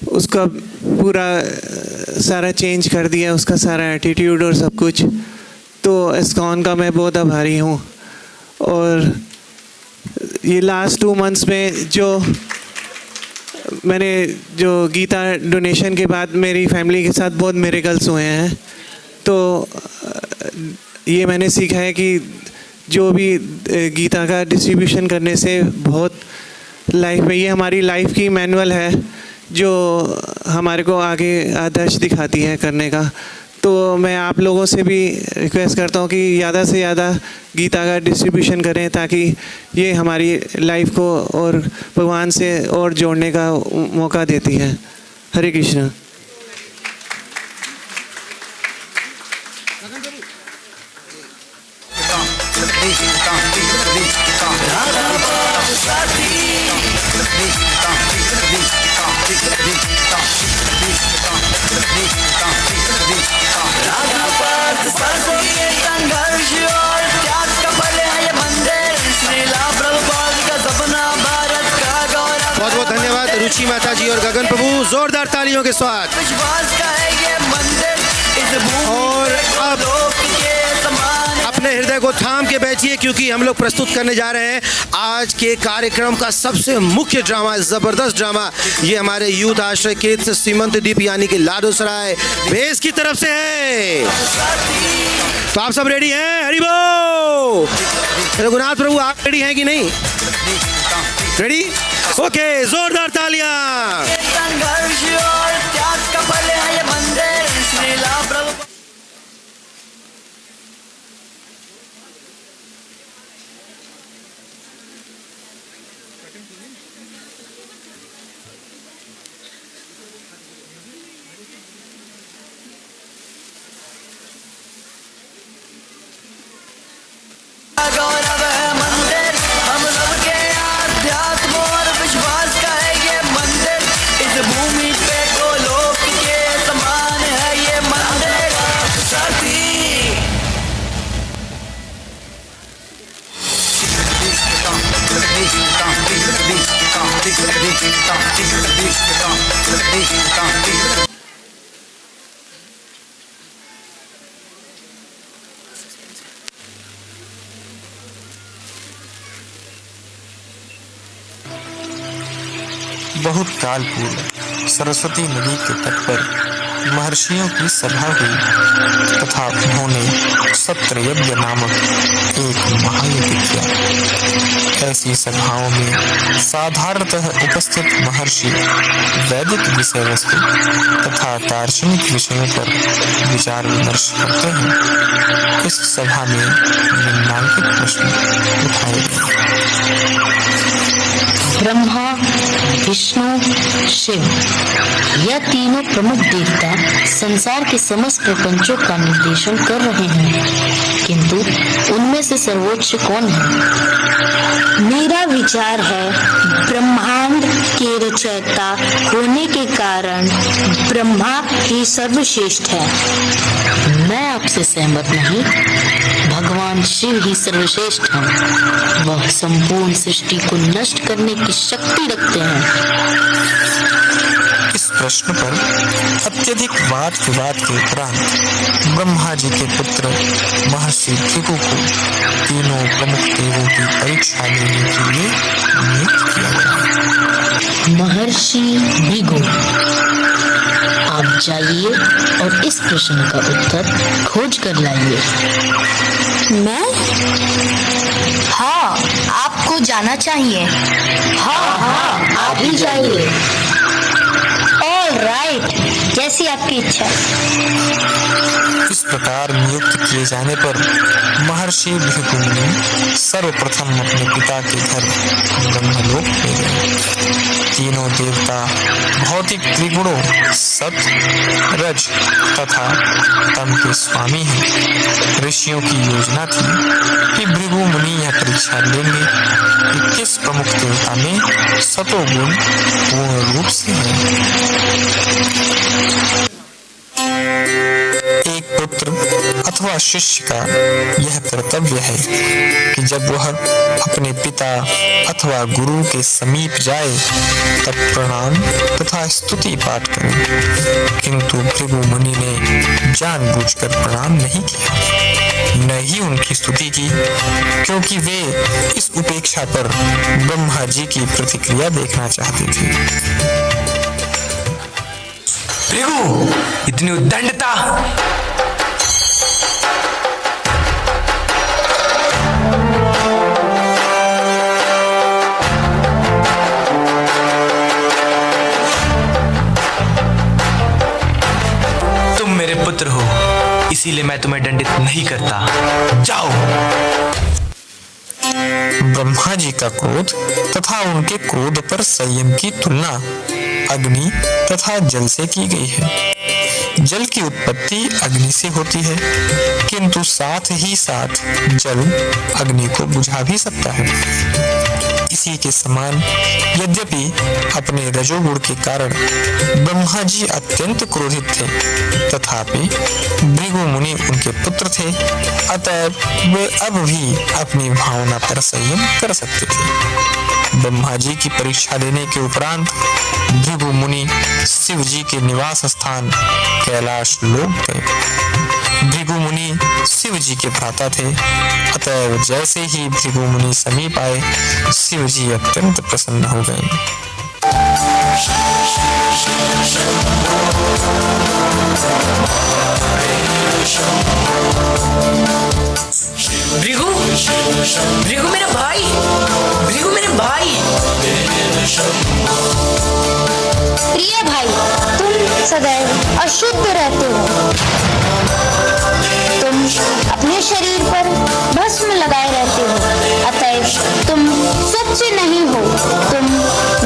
उसका पूरा सारा चेंज कर दिया, उसका सारा एटीट्यूड और सब कुछ। तो इस्कॉन का मैं बहुत आभारी हूँ। और ये लास्ट 2 मंथ्स में मैंने जो गीता डोनेशन के बाद मेरी फैमिली के साथ बहुत मिरेकल्स हुए हैं। तो ये मैंने सीखा है कि जो भी गीता का डिस्ट्रीब्यूशन करने से बहुत लाइफ में, ये हमारी लाइफ की मैनुअल है जो हमारे को आगे आदर्श दिखाती है करने का। तो मैं आप लोगों से भी रिक्वेस्ट करता हूँ कि ज़्यादा से ज़्यादा गीता का डिस्ट्रीब्यूशन करें, ताकि ये हमारी लाइफ को और भगवान से और जोड़ने का मौका देती है। हरे कृष्णा। बहुत बहुत धन्यवाद रुचि माता जी और गगन प्रभु, जोरदार तालियों के साथ। और अब अपने हृदय को थाम के बैठिए, क्योंकि हम लोग प्रस्तुत करने जा रहे हैं आज के कार्यक्रम का सबसे मुख्य ड्रामा, जबरदस्त ड्रामा। ये हमारे यूथ आश्रय केंद्र सीमंत द्वीप यानी कि लाडोसराय बेस की तरफ से है। तो आप सब रेडी हैं? हरि बोल। रघुनाथ प्रभु आप रेडी हैं कि नहीं? रेडी? ओके, जोरदार तालियां। गौरव है मंदिर हम सबके आध्यात्म और विश्वास का है ये मंदिर। इस भूमि पे गोलोक के समान है ये मंदिर। सती बहुत काल पूर्व सरस्वती नदी के तट पर महर्षियों की सभा हुई तथा उन्होंने सत्रयज्ञ नामक एक महायज्ञ किया। ऐसी सभाओं में साधारणतः उपस्थित महर्षि वैदिक विषय वस्तु तथा दार्शनिक विषयों पर विचार विमर्श करते हैं। इस सभा में निम्नलिखित प्रश्न उठाए गए। ब्रह्मा, विष्णु, शिव, यह तीनों प्रमुख देवता संसार के समस्त प्रपंचों का निर्देशन कर रहे हैं, किंतु उनमें से सर्वोच्च कौन है? मेरा विचार है ब्रह्मांड के रचयिता होने के कारण ब्रह्मा ही सर्वश्रेष्ठ है। मैं आपसे सहमत नहीं। भगवान शिव ही सर्वश्रेष्ठ हैं। वह संपूर्ण सृष्टि को नष्ट करने की शक्ति रखते हैं। इस प्रश्न पर अत्यधिक वाद विवाद के उपरांत ब्रह्मा जी के पुत्र महर्षि भृगु को तीनों प्रमुख देवों की परीक्षा लेने के लिए नियुक्त किया गया। महर्षि भृगु, आप जाइए और इस प्रश्न का उत्तर खोज कर लाइए। मैं? हाँ, आपको जाना चाहिए। हाँ, आप ही जाइए। ऑलराइट, जैसी आपकी इच्छा। इस प्रकार नियुक्त किए जाने पर महर्षि भृगु मुनि सर्वप्रथम अपने पिता के घर ब्रह्मलोक में गए। तीनों देवता भौतिक त्रिगुणों सत, रज तथा तम के स्वामी हैं। ऋषियों की योजना थी कि भृगु मुनि यह परीक्षा लेंगे कि किस प्रमुख देवता में सतोगुण पूर्ण रूप से है। एक पुत्र अथवा शिष्य का यह कर्तव्य है कि जब वह अपने पिता अथवा गुरु के समीप जाए तब प्रणाम तथा तथा स्तुति पाठ करें, किंतु भृगु मुनि ने जानबूझकर प्रणाम नहीं किया, न ही उनकी स्तुति की, क्योंकि वे इस उपेक्षा पर ब्रह्मा जी की प्रतिक्रिया देखना चाहते थे। भृगु, इतनी उद्दंडता! तुम मेरे पुत्र हो, इसीलिए मैं तुम्हें दंडित नहीं करता। जाओ। ब्रह्मा जी का क्रोध तथा उनके क्रोध पर संयम की तुलना अग्नि तथा जल से की गई है। जल की उत्पत्ति अग्नि से होती है, किंतु साथ ही साथ जल अग्नि को बुझा भी सकता है। इसी के समान यद्यपि अपने रजोगुण के कारण ब्रह्मा जी अत्यंत क्रोधित थे, तथापि भृगु मुनि उनके पुत्र थे, अतः वे अब भी अपनी भावना पर संयम कर सकते थे। ब्रह्मा जी की परीक्षा लेने के उपरांत भृगु मुनि शिव जी के निवास स्थान कैलाश लोक गए। भृगु मुनि शिव जी के भ्राता थे, अतः जैसे ही भृगु मुनि समीप आए, शिव जी अत्यंत प्रसन्न हो गए। भृगु, भृगु मेरा भाई, भृगु मेरे भाई। प्रिय भाई, तुम सदैव अशुद्ध रहते हो। तुम अपने शरीर पर भस्म लगाए रहते हो, अतएव तुम स्वच्छ नहीं हो। तुम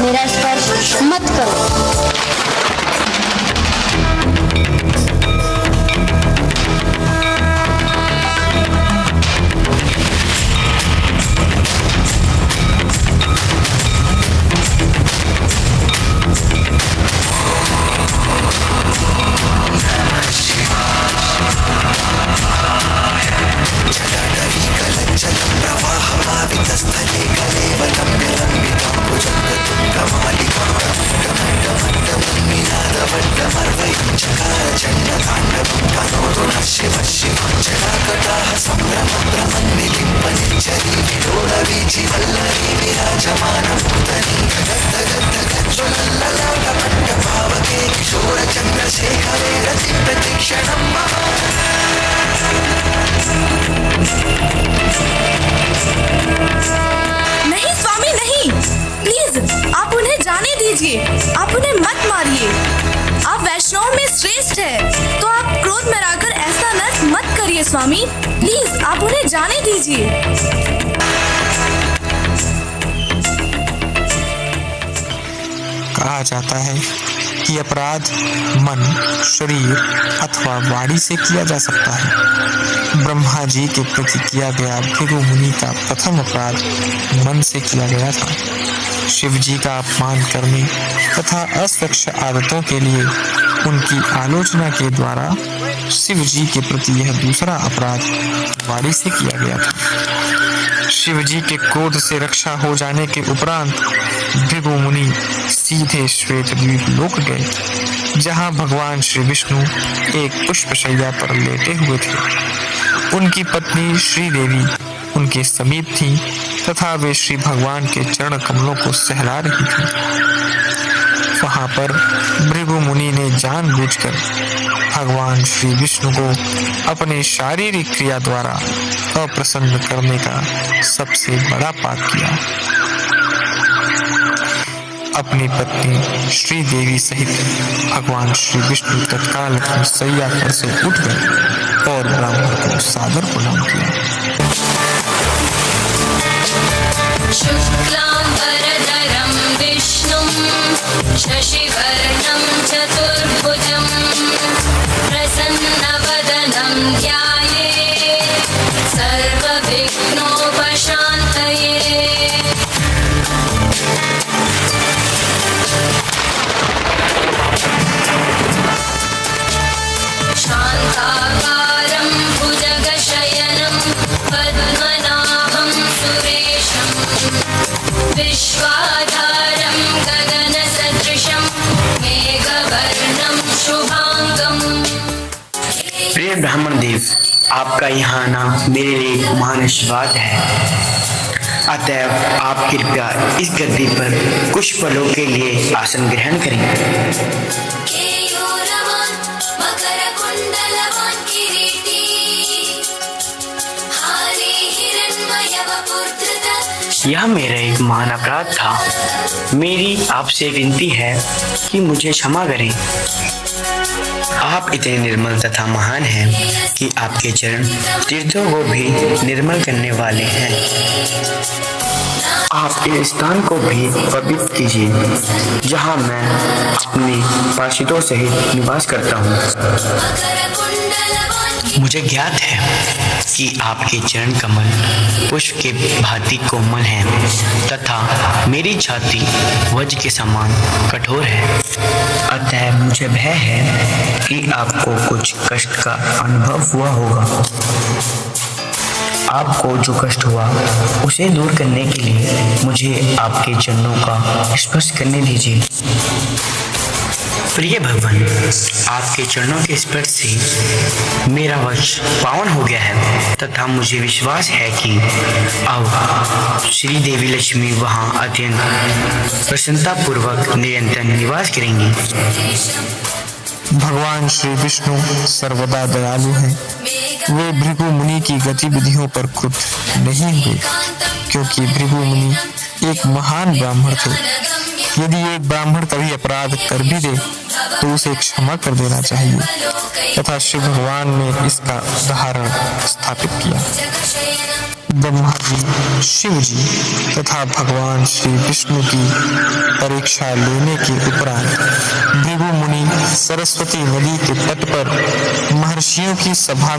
मेरा स्पर्श मत करो। नहीं स्वामी, नहीं, प्लीज आप उन्हें जाने दीजिए। आप उन्हें मत मारिए। आप वैष्णव में श्रेष्ठ है, तो आप क्रोध में आकर ऐसा नर्क मत करिए स्वामी। प्लीज आप उन्हें जाने दीजिए। कहा जाता है कि अपराध मन, शरीर अथवा वाणी से किया जा सकता है। ब्रह्मा जी के प्रति किया गया भृगु मुनि का प्रथम अपराध मन से किया गया था। शिव जी का अपमान करने तथा अस्वच्छ आदतों के लिए उनकी आलोचना के द्वारा शिव जी के प्रति यह दूसरा अपराध वाणी से किया गया था। शिव जी के क्रोध से रक्षा हो जाने के उपरांत भृगु मुनि सीधे श्वेत द्वीप लोक गए, जहां भगवान श्री विष्णु एक पुष्पशैया पर लेटे हुए थे। उनकी पत्नी श्री देवी उनके समीप थी तथा वे श्री भगवान के चरण कमलों को सहला रही थी। वहां पर भृगु मुनि ने जानबूझकर भगवान श्री विष्णु को अपने शारीरिक क्रिया द्वारा अप्रसन्न करने का सबसे बड़ा पाप किया। अपनी पत्नी श्री देवी सहित भगवान श्री विष्णु तत्काल अपनी शैया पर से उठ गए और ब्राह्मण को सादर प्रणाम किया। शुक्लांबरधरं विष्णुं शशिवर्णं चतुर्भुजं प्रसन्नवदनं ध्यायेत् सर्वविघ्नोपशान्तये। शान्ताकारं भुजगशयनं पद्मनाभं सुरेशं विश्वाधारं गगनसदृशं ब्राह्मण देव, आपका यहाँ आना मेरे लिए एक महान आशीर्वाद है। अतएव आप कृपया इस गद्दी पर कुछ पलों के लिए आसन ग्रहण करें। केयूरवान् मकरकुण्डलवान् किरीटी हारी हिरण्मयवपुर्धृत। यह मेरा एक महान अपराध था। मेरी आपसे विनती है कि मुझे क्षमा करें। आप इतने निर्मल तथा महान हैं कि आपके चरण तीर्थों को भी निर्मल करने वाले हैं। आप इस स्थान को भी पवित्र कीजिए जहां मैं अपने पार्षदों सहित निवास करता हूं। मुझे ज्ञात है कि आपके चरण कमल पुष्प के भांति कोमल हैं तथा मेरी छाती वज्र के समान कठोर है। अतः मुझे भय है कि आपको कुछ कष्ट का अनुभव हुआ होगा। आपको जो कष्ट हुआ उसे दूर करने के लिए मुझे आपके चरणों का स्पर्श करने दीजिए। प्रिय भगवान, आपके चरणों के स्पर्श से मेरा वश पावन हो गया है तथा मुझे विश्वास है कि अब श्री देवी लक्ष्मी वहां अत्यंत प्रसन्नता पूर्वक निरंतर निवास करेंगी। भगवान श्री विष्णु सर्वदा दयालु हैं। वे भृगु मुनि की गतिविधियों पर क्रुद्ध नहीं हुए, क्योंकि भृगु मुनि एक महान ब्राह्मण थे। यदि एक ब्राह्मण कभी अपराध कर भी दे तो उसे क्षमा कर देना चाहिए तथा शिव भगवान ने इसका उदाहरण स्थापित किया। ब्रह्मा जी, शिव जी तथा भगवान श्री विष्णु की परीक्षा लेने के उपरांत भृगु मुनि सरस्वती नदी के तट पर महर्षियों की सभा